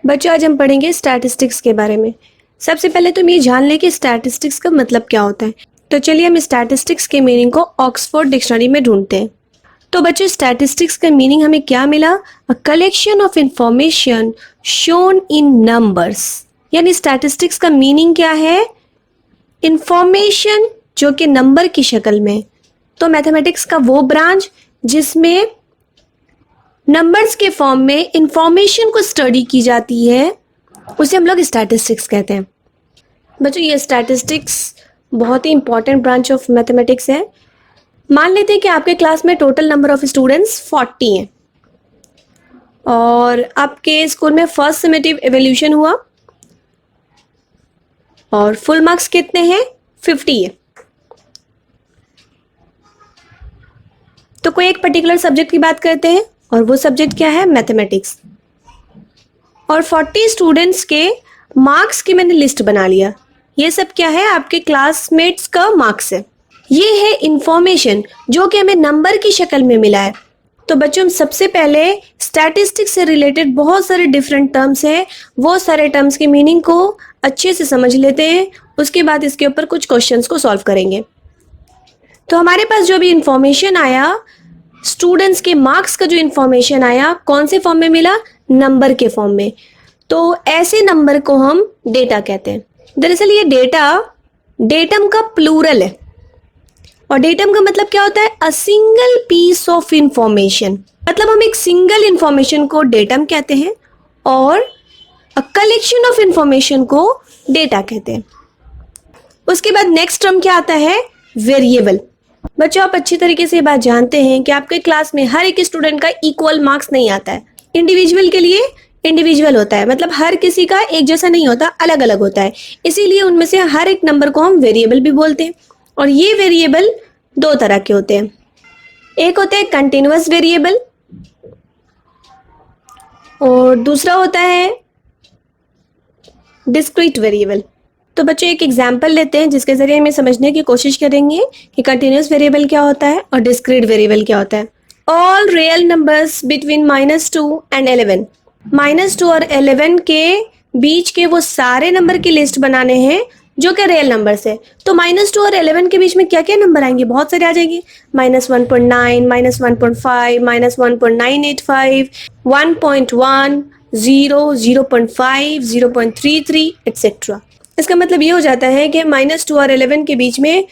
बच्चों आज हम पढ़ेंगे स्टैटिस्टिक्स के बारे में। सबसे पहले तुम ये जान ले कि स्टैटिस्टिक्स का मतलब क्या होता है। तो चलिए हम स्टैटिस्टिक्स के मीनिंग को ऑक्सफोर्ड डिक्शनरी में ढूंढते हैं। तो बच्चों स्टैटिस्टिक्स का मीनिंग हमें क्या मिला? A collection of information shown in numbers. यानी स्टैटिस्टिक्स का मीनिंग क्या है? इंफॉर्मेशन जो कि नंबर की शक्ल में। तो मैथमेटिक्स का वो ब्रांच जिसमें नंबर्स के फॉर्म में इंफॉर्मेशन को स्टडी की जाती है उसे हम लोग स्टैटिस्टिक्स कहते हैं। बच्चों ये स्टैटिस्टिक्स बहुत ही इंपॉर्टेंट ब्रांच ऑफ मैथमेटिक्स है। मान लेते हैं कि आपके क्लास में टोटल नंबर ऑफ स्टूडेंट्स 40 हैं और आपके स्कूल में फर्स्ट समेटिव इवैल्यूएशन हुआ और फुल मार्क्स कितने हैं? 50 है। तो कोई एक पर्टिकुलर सब्जेक्ट की बात करते हैं और वो सब्जेक्ट क्या है? मैथमेटिक्स। और 40 स्टूडेंट्स के मार्क्स की मैंने लिस्ट बना लिया। ये सब क्या है? आपके क्लासमेट्स का मार्क्स है। ये है इंफॉर्मेशन जो कि हमें नंबर की शक्ल में मिला है। तो बच्चों हम सबसे पहले स्टैटिस्टिक्स से रिलेटेड बहुत सारे डिफरेंट टर्म्स हैं, वो सारे टर्म्स की मीनिंग को अच्छे से समझ लेते हैं। उसके बाद इसके ऊपर कुछ क्वेश्चंस को सॉल्व करेंगे। तो हमारे पास जो भी इंफॉर्मेशन आया, स्टूडेंट्स के मार्क्स का जो इंफॉर्मेशन आया, कौन से फॉर्म में मिला? नंबर के फॉर्म में। तो ऐसे नंबर को हम डेटा कहते हैं। दरअसल ये डेटा डेटम का प्लूरल है और डेटम का मतलब क्या होता है? A single piece of information. मतलब हम एक सिंगल इंफॉर्मेशन को डेटम कहते हैं और अ कलेक्शन ऑफ इंफॉर्मेशन को डेटा कहते हैं। उसके बाद नेक्स्ट टर्म क्या आता है? वेरिएबल। बच्चों आप अच्छी तरीके से ये बात जानते हैं कि आपके क्लास में हर एक स्टूडेंट का इक्वल मार्क्स नहीं आता है। इंडिविजुअल के लिए इंडिविजुअल होता है, मतलब हर किसी का एक जैसा नहीं होता, अलग अलग होता है। इसीलिए उनमें से हर एक नंबर को हम वेरिएबल भी बोलते हैं। और ये वेरिएबल दो तरह के होते हैं। एक होता है कंटिन्यूअस वेरिएबल और दूसरा होता है डिस्क्रीट वेरिएबल। तो बच्चों एक एग्जाम्पल लेते हैं जिसके जरिए हमें समझने की कोशिश करेंगे कि कंटिन्यूअस वेरिएबल क्या होता है और डिस्क्रीट वेरिएबल क्या होता है। All real numbers between -2 and 11। -2 और 11 के बीच के वो सारे नंबर की लिस्ट बनाने हैं जो कि रियल नंबर्स है। तो -2 और 11 के बीच में क्या क्या नंबर आएंगे? बहुत सारे आ जाएंगे। -1.9, -1.5, -1.985, 1.1, 0, 0.5, 0.33 एक्सेट्रा। इसका मतलब ये हो जाता है कि -2 और 11 के बीच में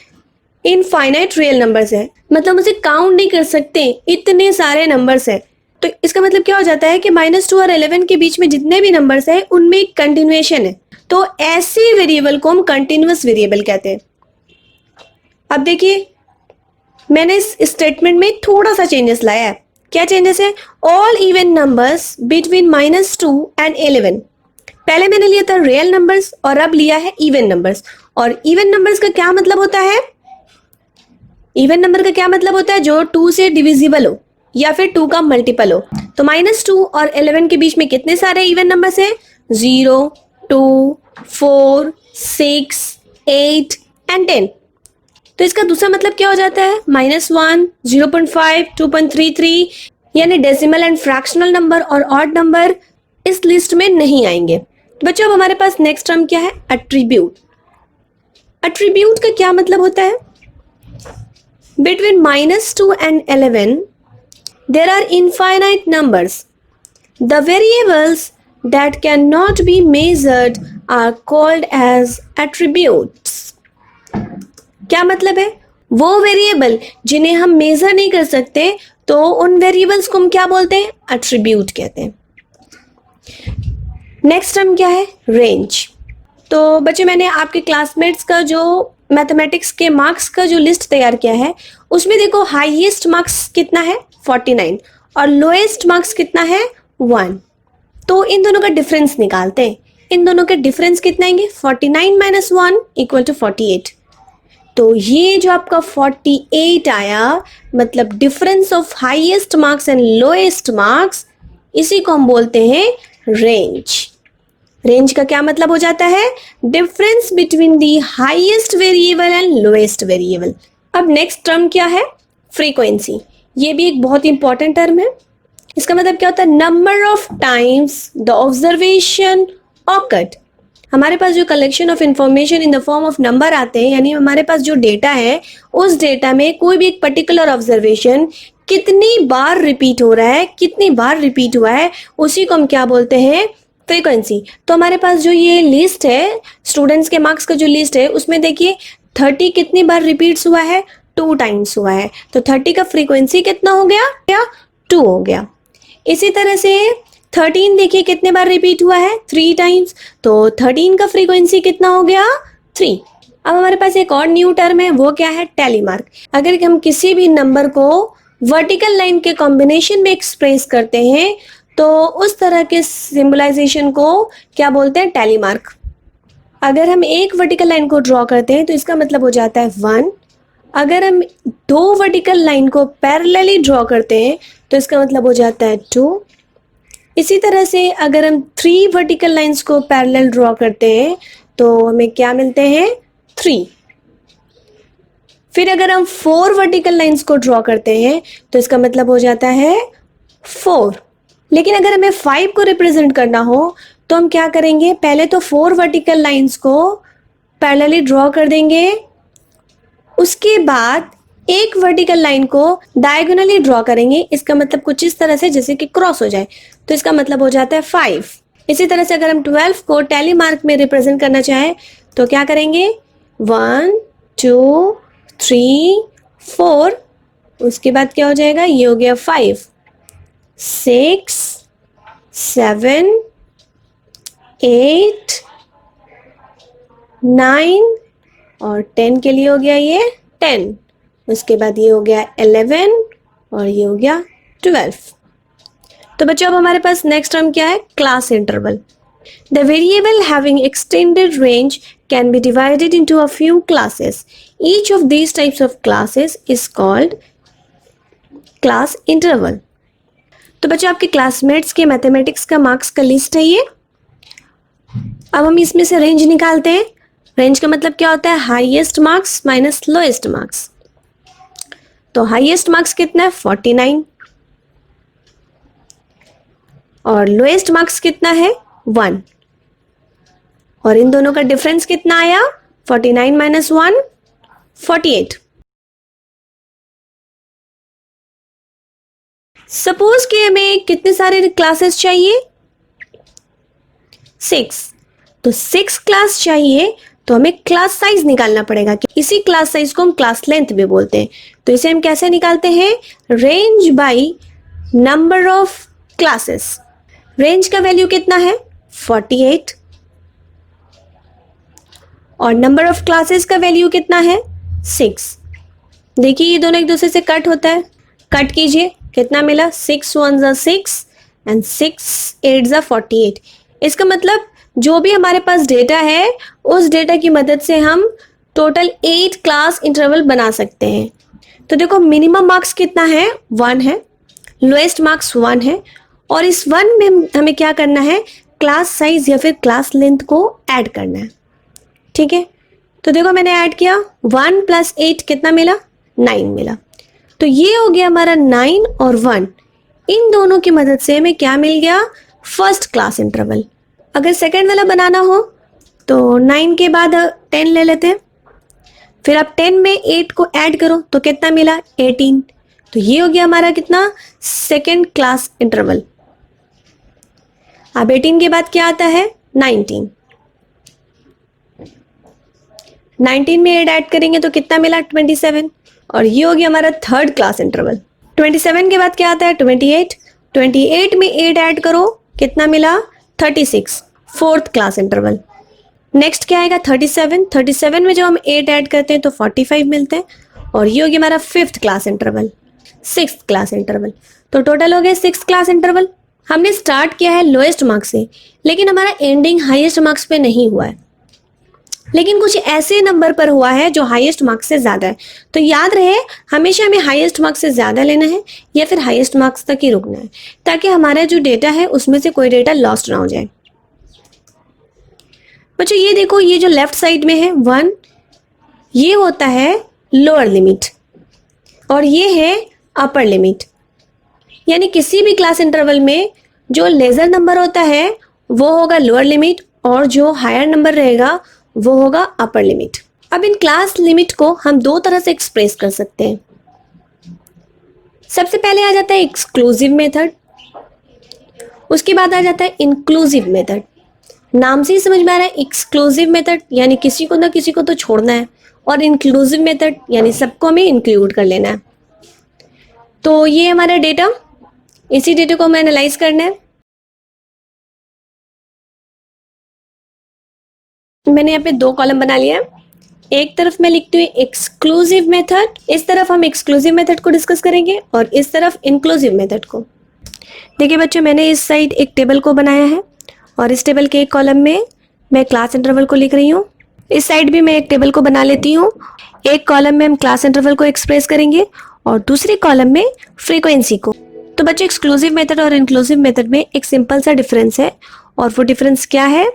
इनफाइनाइट रियल नंबर्स है, मतलब उसे काउंट नहीं कर सकते, इतने सारे नंबर्स है। तो इसका मतलब क्या हो जाता है कि -2 और 11 के बीच में जितने भी नंबर्स है उनमें एक कंटिन्यूएशन है। तो ऐसे वेरिएबल को हम कंटिन्यूअस वेरिएबल कहते हैं। अब देखिए मैंने इस स्टेटमेंट में थोड़ा सा चेंजेस लाया है। क्या चेंजेस है? All even numbers between -2 and 11। पहले मैंने लिया था रियल नंबर्स और अब लिया है इवन नंबर्स। और इवन नंबर्स का क्या मतलब होता है? इवन नंबर का क्या मतलब होता है? जो 2 से डिविजिबल हो या फिर 2 का मल्टीपल हो। तो -2 और 11 के बीच में कितने सारे इवन नंबर्स हैं? 0, 2, 4, 6, 8 एंड 10। तो इसका दूसरा मतलब क्या हो जाता है? -1, 0.5, 2.33, यानी डेसिमल एंड फ्रैक्शनल नंबर और ऑड नंबर इस लिस्ट में नहीं आएंगे। बच्चों अब हमारे पास नेक्स्ट टर्म क्या है? एट्रीब्यूट। एट्रीब्यूट का क्या मतलब होता है? Between -2 and 11 there are infinite numbers. The variables that cannot be measured are called as attributes. क्या मतलब है? वो वेरिएबल जिन्हें हम मेजर नहीं कर सकते तो उन वेरिएबल्स को हम क्या बोलते हैं? एट्रीब्यूट कहते हैं। नेक्स्ट टर्म क्या है? रेंज। तो बच्चे मैंने आपके क्लासमेट्स का जो मैथमेटिक्स के मार्क्स का जो लिस्ट तैयार किया है उसमें देखो हाईएस्ट मार्क्स कितना है? 49 और लोएस्ट मार्क्स कितना है? 1। तो इन दोनों का डिफरेंस निकालते हैं। इन दोनों के डिफरेंस कितना आएंगे? 49 - 1 = 48। तो ये जो आपका 48 आया, मतलब difference of highest marks and lowest marks, इसी को हम बोलते हैं रेंज। रेंज का क्या मतलब हो जाता है? Difference between the highest variable and lowest variable. अब नेक्स्ट टर्म क्या है? फ्रीक्वेंसी। ये भी एक बहुत इंपॉर्टेंट टर्म है। इसका मतलब क्या होता है, number of times the observation awkward. हमारे पास जो collection of information in the form of number आते हैं, यानी हमारे पास जो डेटा है उस डेटा में कोई भी एक पर्टिकुलर ऑब्जर्वेशन कितनी बार रिपीट हो रहा है, कितनी बार रिपीट हुआ है, उसी को हम क्या बोलते हैं, फ्रीक्वेंसी। तो हमारे पास जो ये लिस्ट है स्टूडेंट्स के मार्क्स का जो लिस्ट है उसमें देखिए 30 कितनी बार रिपीट्स हुआ है, 2 टाइम्स हुआ है। तो 30 का फ्रीक्वेंसी कितना हो गया, क्या 2 हो गया। इसी तरह से 13 देखिए कितने बार रिपीट हुआ है, 3 टाइम्स। तो 13 का फ्रीक्वेंसी कितना हो गया, 3। अब हमारे पास एक और न्यू टर्म है, वो क्या है, टेलीमार्क। अगर हम किसी भी नंबर को वर्टिकल लाइन के कॉम्बिनेशन में एक्सप्रेस करते हैं तो उस तरह के सिंबलाइजेशन को क्या बोलते हैं, टेलीमार्क। अगर हम एक वर्टिकल लाइन को ड्रॉ करते हैं तो इसका मतलब हो जाता है 1। अगर हम 2 वर्टिकल लाइन को पैरेलली ड्रॉ करते हैं तो इसका मतलब हो जाता है 2। इसी तरह से अगर हम 3 वर्टिकल लाइंस को पैरेलल ड्रॉ करते हैं तो हमें क्या मिलते हैं, 3। फिर अगर हम 4 वर्टिकल लाइंस को ड्रॉ करते हैं तो इसका मतलब हो जाता है 4। लेकिन अगर हमें 5 को रिप्रेजेंट करना हो तो हम क्या करेंगे, पहले तो 4 वर्टिकल लाइंस को पैरेलली ड्रॉ कर देंगे, उसके बाद एक वर्टिकल लाइन को डायगोनली ड्रॉ करेंगे। इसका मतलब कुछ इस तरह से जैसे कि क्रॉस हो जाए, तो इसका मतलब हो जाता है 5। इसी तरह से अगर हम 12 को टेलीमार्क में रिप्रेजेंट करना चाहें तो क्या करेंगे, 1 2 3 4, उसके बाद क्या हो जाएगा, ये हो गया 5 6 7 8 9 और 10 के लिए हो गया ये 10। उसके बाद ये हो गया 11 और ये हो गया 12। तो बच्चों अब हमारे पास नेक्स्ट टर्म क्या है, class interval. The variable having extended range can be divided into a few classes. Each of these types of classes is called class interval. तो बच्चों आपके क्लासमेट्स के मैथमेटिक्स का मार्क्स का लिस्ट है ये। अब हम इसमें से रेंज निकालते हैं। रेंज का मतलब क्या होता है, highest marks minus lowest marks. तो हाईएस्ट मार्क्स कितना है, 49 और लोएस्ट मार्क्स कितना है, 1। और इन दोनों का डिफरेंस कितना आया, 49 माइनस 1 48। सपोज कि हमें कितने सारे क्लासेस चाहिए, 6। तो 6 क्लास चाहिए तो हमें क्लास साइज निकालना पड़ेगा। कि इसी क्लास साइज को हम क्लास लेंथ भी बोलते हैं। तो इसे हम कैसे निकालते हैं, range by number of classes. Range का वैल्यू कितना है, 48 और नंबर ऑफ क्लासेस का वैल्यू कितना है, 6। देखिए ये दोनों एक दूसरे से कट होता है, कट कीजिए, कितना मिला, 6 1 ज़ा 6 एंड 6 8 ज़ा 48। इसका मतलब जो भी हमारे पास डेटा है उस डेटा की मदद से हम टोटल 8 क्लास इंटरवल बना सकते हैं। तो देखो मिनिमम मार्क्स कितना है, 1 है, लोएस्ट मार्क्स 1 है और इस 1 में हमें क्या करना है, क्लास साइज या फिर क्लास लेंथ को ऐड करना है। ठीक है, तो देखो मैंने ऐड किया, 1 + 8 कितना मिला, 9 मिला। तो ये हो गया हमारा 9 और 1, इन दोनों की मदद से हमें क्या मिल गया, फर्स्ट क्लास इंटरवल। अगर सेकंड वाला बनाना हो तो 9 के बाद 10 ले लेते हैं, फिर आप 10 में 8 को ऐड करो तो कितना मिला, 18। तो ये हो गया हमारा कितना, सेकंड क्लास इंटरवल। अब 18 के बाद क्या आता है, 19। 19 में 8 ऐड करेंगे तो कितना मिला, 27 और ये हो गया हमारा थर्ड क्लास इंटरवल। 27 के बाद क्या आता है, 28। 28 में 8 ऐड करो कितना मिला, 36, फोर्थ क्लास इंटरवल। नेक्स्ट क्या आएगा, 37। 37 में जब हम 8 ऐड करते हैं तो 45 मिलते हैं और ये हो गया हमारा fifth class interval, sixth class interval. तो टोटल हो गया 6 क्लास इंटरवल। हमने स्टार्ट किया है लोएस्ट मार्क्स से, लेकिन हमारा एंडिंग हाईएस्ट मार्क्स पे नहीं हुआ है, लेकिन कुछ ऐसे नंबर पर हुआ है जो हाईएस्ट मार्क्स से ज़्यादा है। तो याद रहे हमेशा हमें हाईएस्ट मार्क्स से ज़्यादा लेना है या फिर हाईएस्ट मार्क्स तक ही रुकना है, ताकि हमारा जो डेटा है उसमें से कोई डेटा लॉस्ट ना हो जाए। बच्चों ये देखो, ये जो लेफ्ट साइड में है 1, ये होता है लोअर लिमिट और ये है अपर लिमिट। यानी किसी भी क्लास इंटरवल में जो लेजर नंबर होता है वो होगा लोअर लिमिट और जो हायर नंबर रहेगा वो होगा अपर लिमिट। अब इन क्लास लिमिट को हम दो तरह से एक्सप्रेस कर सकते हैं। सबसे पहले आ जाता है एक्सक्लूसिव मेथड, उसके बाद आ जाता है इंक्लूसिव मेथड। नाम से ही समझ में आ रहा है, एक्सक्लूसिव मेथड यानी किसी को ना किसी को तो छोड़ना है, और इंक्लूसिव मेथड यानी सबको हमें इंक्लूड कर लेना है। तो ये हमारा डेटा, इसी डेटा को हमें एनालाइज करना है। मैंने यहाँ पे दो कॉलम बना लिया है। एक तरफ मैं लिखती हूँ एक्सक्लूसिव मेथड, इस तरफ हम एक्सक्लूसिव मेथड को डिस्कस करेंगे और इस तरफ इंक्लूसिव मेथड को। देखिए बच्चों, मैंने इस साइड एक टेबल को बनाया है और इस टेबल के एक कॉलम में मैं क्लास इंटरवल को लिख रही हूँ। इस साइड भी मैं एक टेबल को बना लेती हूँ। एक कॉलम में हम क्लास इंटरवल को एक्सप्रेस करेंगे और दूसरे कॉलम में फ्रीक्वेंसी को। तो बच्चों, एक्सक्लूसिव मेथड और इंक्लूसिव मेथड में एक सिंपल सा डिफरेंस है, और वो डिफरेंस क्या है?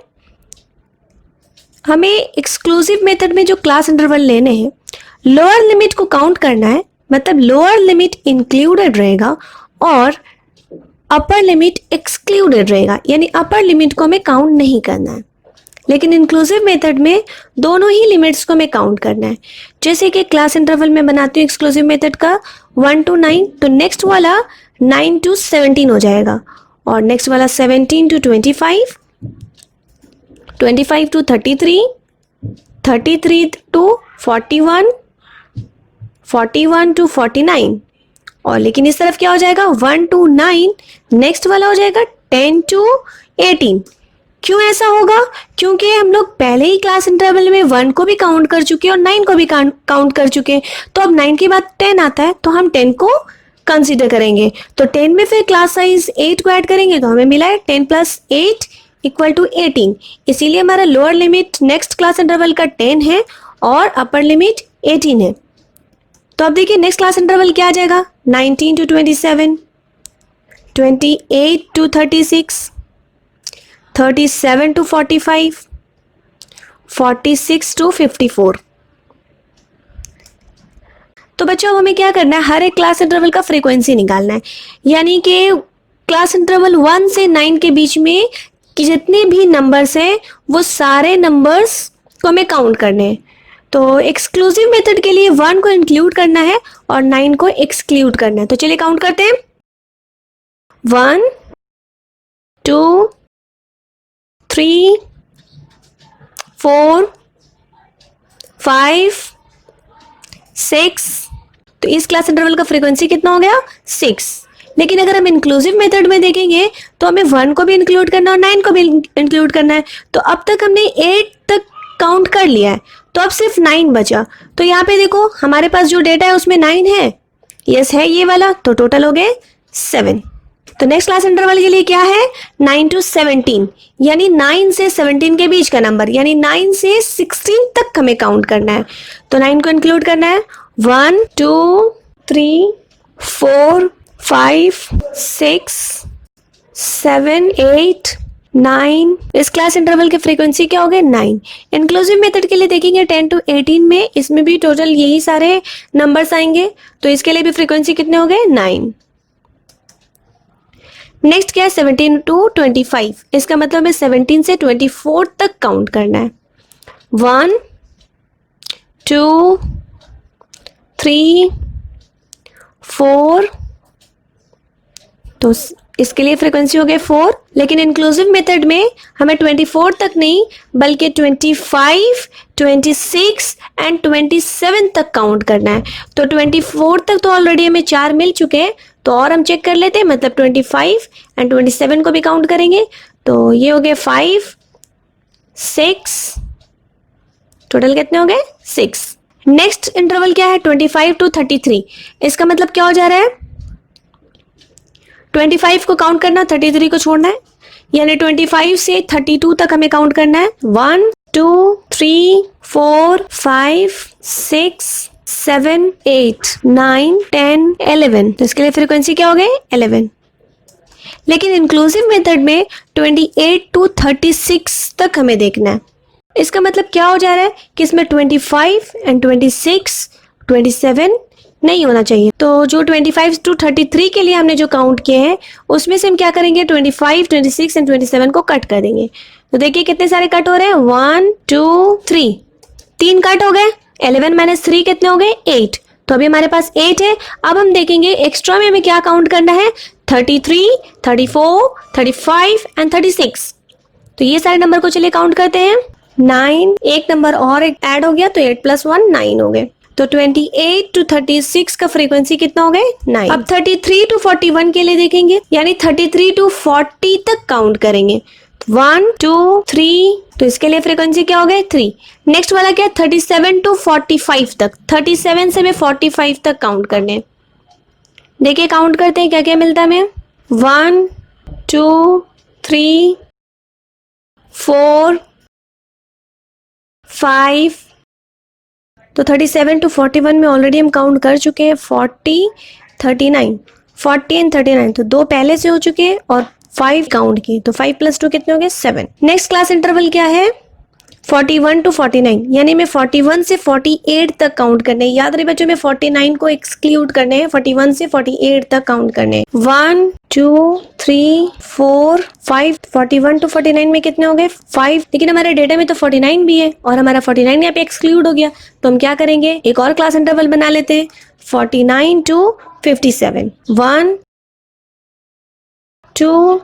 हमें एक्सक्लूसिव मेथड में जो क्लास इंटरवल लेने हैं, लोअर लिमिट को काउंट करना है, मतलब लोअर लिमिट इंक्लूडेड रहेगा और अपर लिमिट एक्सक्लूडेड रहेगा, यानी अपर लिमिट को हमें काउंट नहीं करना है। लेकिन इंक्लूसिव मेथड में दोनों ही लिमिट्स को हमें काउंट करना है। जैसे कि क्लास इंटरवल में बनाती हूँ एक्सक्लूसिव मेथड का 1 to 9, तो नेक्स्ट वाला 9 to 17 हो जाएगा, और नेक्स्ट वाला 17 to 25, 25 to 33, 33 to 41, 41 to 49, और लेकिन इस तरफ क्या हो जाएगा 1 to 9, नेक्स्ट वाला हो जाएगा 10 to 18। क्यों ऐसा होगा? क्योंकि हम लोग पहले ही क्लास इंटरवल में 1 को भी काउंट कर चुके हैं और 9 को भी काउंट कर चुके हैं। तो अब 9 के बाद 10 आता है तो हम 10 को कंसीडर करेंगे। तो 10 में फिर क्लास साइज 8 को ऐड करेंगे तो हमें मिला है 10 + 8 = 18। इसीलिए हमारा lower limit next class interval का 10 है और अपर लिमिट 18 है। तो अब देखिए नेक्स्ट क्लास इंटरवल क्या आ जाएगा, 19 to 27, 28 to 36, 37 to 45, 46 to 54। तो बच्चों, अब हमें क्या करना है, हर एक क्लास इंटरवल का फ्रीक्वेंसी निकालना है। यानी कि क्लास इंटरवल 1 से 9 के बीच में कि जितने भी नंबर्स हैं वो सारे नंबर्स को हमें काउंट करने हैं। तो एक्सक्लूसिव मेथड के लिए 1 को इंक्लूड करना है और 9 को एक्सक्लूड करना है। तो चलिए काउंट करते हैं, 1 2 3 4 5 6। तो इस क्लास इंटरवल का फ्रीक्वेंसी कितना हो गया, 6। लेकिन अगर हम इंक्लूसिव मेथड में देखेंगे तो हमें 1 को भी इंक्लूड करना है और 9 को भी इंक्लूड करना है। तो अब तक हमने 8 तक काउंट कर लिया है, तो अब सिर्फ 9 बचा। तो यहाँ पे देखो हमारे पास जो डेटा है उसमें 9 है, यस है ये वाला, तो टोटल हो गए 7। तो नेक्स्ट क्लास इंटरवल के लिए क्या है, 9 to 17, यानी 9 से 17 के बीच का नंबर, यानी 9 से 16 तक हमें काउंट करना है। तो 9 को इंक्लूड करना है, 1 2 3 4 5 6 7 8 9। इस क्लास इंटरवल के फ्रीक्वेंसी क्या हो गए, 9। इंक्लूसिव मेथड के लिए देखेंगे 10 to 18 में, इसमें भी टोटल यही सारे नंबर्स आएंगे, तो इसके लिए भी फ्रीक्वेंसी कितने हो गए, 9। नेक्स्ट क्या है, 17 to 25, इसका मतलब है 17 से 24 तक काउंट करना है, 1 2 3 4। तो इसके लिए फ्रीक्वेंसी हो गए 4। लेकिन इंक्लूसिव मेथड में हमें 24 तक नहीं बल्कि 25 26 एंड 27 तक काउंट करना है। तो 24 तक तो ऑलरेडी हमें 4 मिल चुके हैं, तो और हम चेक कर लेते हैं, मतलब 25 एंड 27 को भी काउंट करेंगे। तो ये हो गए 5 6, टोटल कितने हो गए, 6। नेक्स्ट इंटरवल क्या है, 25 to 33। इसका मतलब क्या हो जा रहा है, 25 को काउंट करना, 33 को छोड़ना है, यानी 25 से 32 तक हमें काउंट करना है, 1 2 3 4 5 6 7 8 9 10 11। तो इसके लिए फ्रीक्वेंसी क्या हो गई, 11। लेकिन इंक्लूसिव मेथड में 28 to 36 तक हमें देखना है। इसका मतलब क्या हो जा रहा है कि इसमें 25 एंड 26 27 नहीं होना चाहिए। तो जो 25 to 33 के लिए हमने जो काउंट किए हैं उसमें से हम क्या करेंगे, 25, 26 एंड 27 को कट कर देंगे। तो देखिए कितने सारे कट हो रहे हैं, 1 2 3, 3 कट हो गए। 11 माइनस 3 कितने हो गए, 8। तो अभी हमारे पास 8 है। अब हम देखेंगे एक्स्ट्रा में हमें क्या काउंट करना है, 33, 34, 35 एंड 36। तो ये सारे नंबर को चलिए काउंट करते हैं। 9, एक नंबर और ऐड हो गया तो 8 + 1 9 हो गए। तो 28 to 36 का फ्रीक्वेंसी कितना हो गए, 9। अब 33 to 41 के लिए देखेंगे, यानी 33 to 40 तक काउंट करेंगे। 1 2 3, तो इसके लिए फ्रीक्वेंसी क्या हो गए, 3। नेक्स्ट वाला क्या, 37 to 45 तक। 37 से हमें 45 तक काउंट करने। देखिए काउंट करते हैं क्या क्या मिलता है हमें, 1 2 3 4 5। तो 37 to 41 में ऑलरेडी हम काउंट कर चुके हैं। 40 39, 40 एंड 39, तो 2 पहले से हो चुके हैं और 5 काउंट किए। तो 5 + 2 कितने हो गए, 7। नेक्स्ट क्लास इंटरवल क्या है, 41 to 49, यानी मैं 41 से 48 तक काउंट करने। याद रहे बच्चों में 49 को एक्सक्लूड करने हैं, 41 से 48 तक काउंट करने हैं। 1 2 3 4 5। 41 to 49 में कितने हो गए, 5। लेकिन हमारे डेटा में तो 49 भी है और हमारा 49 यहाँ पे एक्सक्लूड हो गया। तो हम क्या करेंगे, एक और क्लास इंटरवल बना लेते हैं, 49 to 57। 1 2,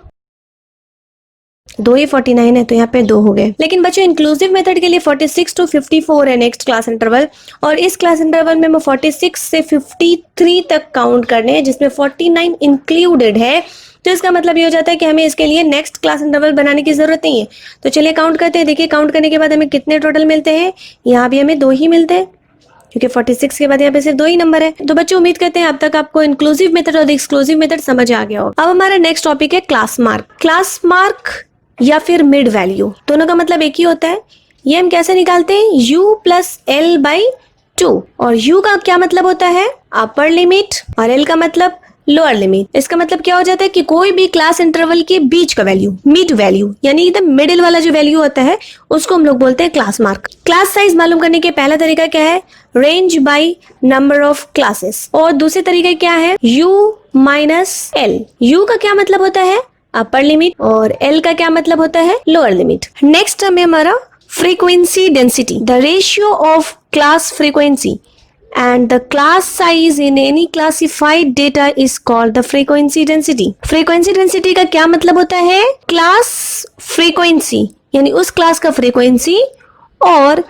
2 ही 49 है तो यहाँ पे 2 हो गए। लेकिन बच्चों इंक्लूसिव मेथड के लिए 46 to 54 है नेक्स्ट क्लास इंटरवल, और इस क्लास इंटरवल में हमें 46 से 53 तक काउंट करने हैं, जिसमें 49 इंक्लूडेड है। तो इसका मतलब ये हो जाता है कि हमें इसके लिए नेक्स्ट क्लास इंटरवल बनाने की जरूरत नहीं है। तो चलिए काउंट करते हैं। देखिए काउंट करने के बाद हमें कितने टोटल मिलते हैं, यहाँ भी हमें 2 ही मिलते हैं, क्योंकि 46 के बाद यहाँ पे सिर्फ 2 ही नंबर है। तो बच्चों उम्मीद करते हैं अब तक आपको इंक्लूसिव मेथड और एक्सक्लूसिव मेथड समझ आ गया होगा। अब हमारा नेक्स्ट टॉपिक है क्लास मार्क। क्लास मार्क या फिर मिड वैल्यू, दोनों का मतलब एक ही होता है। ये हम कैसे निकालते हैं, u + l/2। और u का क्या मतलब होता है, अपर लिमिट, और l का मतलब लोअर लिमिट। इसका मतलब क्या हो जाता है कि कोई भी क्लास इंटरवल के बीच का वैल्यू, मिड वैल्यू, यानी एकदम मिडिल वाला जो वैल्यू होता है उसको हम लोग बोलते हैं क्लास मार्क। क्लास साइज मालूम करने के पहला तरीका क्या है, range by number of classes, और दूसरे तरीका क्या है, u - l। u का क्या मतलब होता है, अपर लिमिट, और L का क्या मतलब होता है, लोअर लिमिट। नेक्स्ट हमें हमारा frequency density, the ratio of class frequency and the class size in any classified data is called the frequency density। frequency density का क्या मतलब होता है, क्लास फ्रीक्वेंसी यानी उस क्लास का फ्रीक्वेंसी और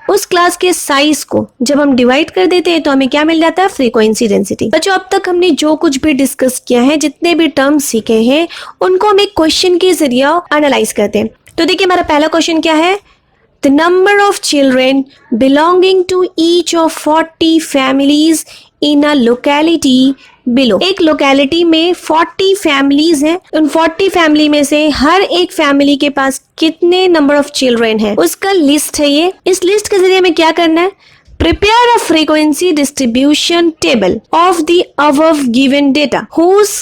उस क्लास के साइज को जब हम डिवाइड कर देते हैं तो हमें क्या मिल जाता है, फ्रीक्वेंसी डेंसिटी। बच्चों अब तक हमने जो कुछ भी डिस्कस किया है, जितने भी टर्म्स सीखे हैं, उनको हम एक क्वेश्चन के जरिए एनालाइज करते हैं। तो देखिए हमारा पहला क्वेश्चन क्या है, the number of children belonging to each of 40 families in a locality below। एक लोकेलिटी में 40 फैमिलीज हैं, उन 40 फैमिली में से हर एक फैमिली के पास कितने नंबर ऑफ चिल्ड्रेन है, उसका लिस्ट है ये। इस लिस्ट के जरिए हमें क्या करना है, prepare a frequency distribution table of the above given data whose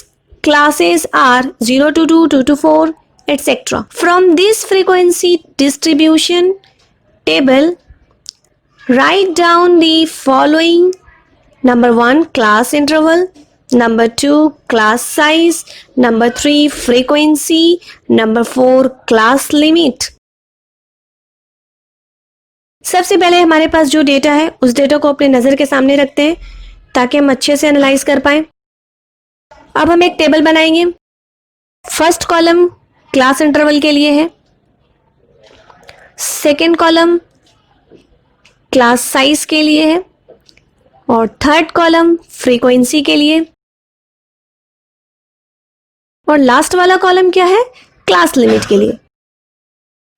classes are 0 to 2, 2 to 4, etc. From this frequency distribution table, write down the following: number 1 class interval, number 2 class size, number 3 frequency, number 4 class limit। सबसे पहले हमारे पास जो data है उस data को अपने नजर के सामने रखते हैं ताकि हम अच्छे से एनालाइज कर पाए। अब हम एक टेबल बनाएंगे। फर्स्ट कॉलम क्लास इंटरवल के लिए है, सेकेंड कॉलम क्लास साइज के लिए है, और थर्ड कॉलम फ्रीक्वेंसी के लिए, और लास्ट वाला कॉलम क्या है, क्लास लिमिट के लिए।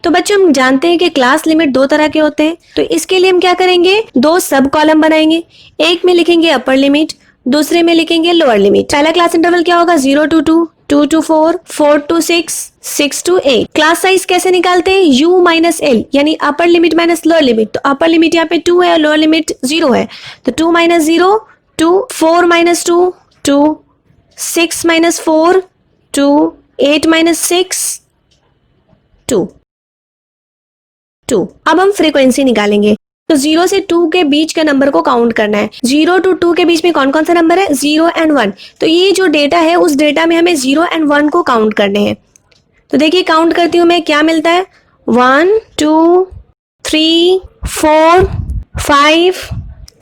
तो बच्चों हम जानते हैं कि क्लास लिमिट 2 तरह के होते हैं, तो इसके लिए हम क्या करेंगे, 2 सब कॉलम बनाएंगे। एक में लिखेंगे अपर लिमिट, दूसरे में लिखेंगे लोअर लिमिट। पहला क्लास इंटरवल क्या होगा, 0 to 2, 2 to 4, 4 to 6, 6 to 8। Class size कैसे निकालते हैं, u - l, यानी upper limit minus lower limit. तो अपर लिमिट यहाँ पे 2 है और लोअर लिमिट 0 है, तो 2 - 0 2, 4 - 2 2, 6 - 4 2, 8 - 6 2 2। अब हम फ्रीक्वेंसी निकालेंगे। तो 0 से 2 के बीच के नंबर को काउंट करना है। 0 to 2 के बीच में कौन कौन सा नंबर है? 0 and 1। तो ये जो डेटा है उस डेटा में हमें 0 and 1 को काउंट करने हैं। तो देखिए काउंट करती हूँ मैं, क्या मिलता है? 1 2 3 4 5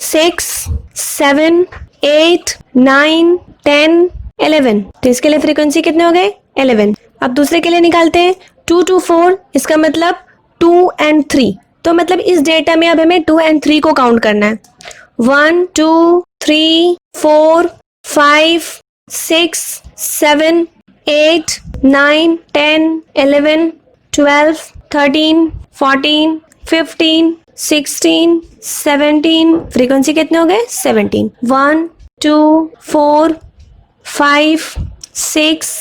6 7 8 9 10 11। तो इसके लिए फ्रीक्वेंसी कितने हो गए? 11। अब दूसरे के लिए निकालते हैं। 2 to 4, इसका मतलब 2 and 3। तो मतलब इस डेटा में अब हमें 2 and 3 को काउंट करना है। 1 2 3 4 5 6 7 8 9 10 11 12 13 14 15 16 17। फ्रीक्वेंसी कितने हो गए? 17। 1 2 4 5 6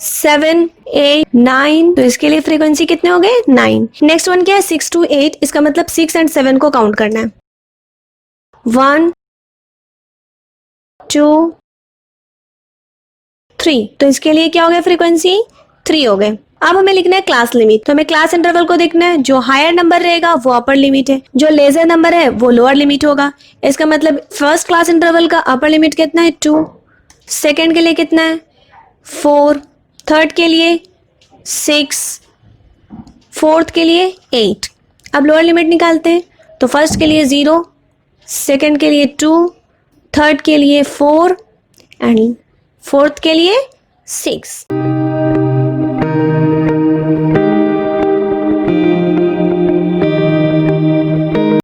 7 8 9। तो इसके लिए फ्रीक्वेंसी कितने हो गए? 9। नेक्स्ट वन क्या है? 6 to 8, इसका मतलब 6 and 7 को काउंट करना है। 1 2 3। तो इसके लिए क्या हो गया? फ्रीक्वेंसी 3 हो गए। अब हमें लिखना है क्लास लिमिट। तो हमें क्लास इंटरवल को देखना है। जो हायर नंबर रहेगा वो अपर लिमिट है, जो लेजर नंबर है वो लोअर लिमिट होगा। इसका मतलब फर्स्ट क्लास इंटरवल का अपर लिमिट कितना है? 2। सेकेंड के लिए कितना है? 4। थर्ड के लिए 6। फोर्थ के लिए 8। अब लोअर लिमिट निकालते हैं। तो फर्स्ट के लिए 0, सेकेंड के लिए 2, थर्ड के लिए 4 एंड फोर्थ के लिए 6।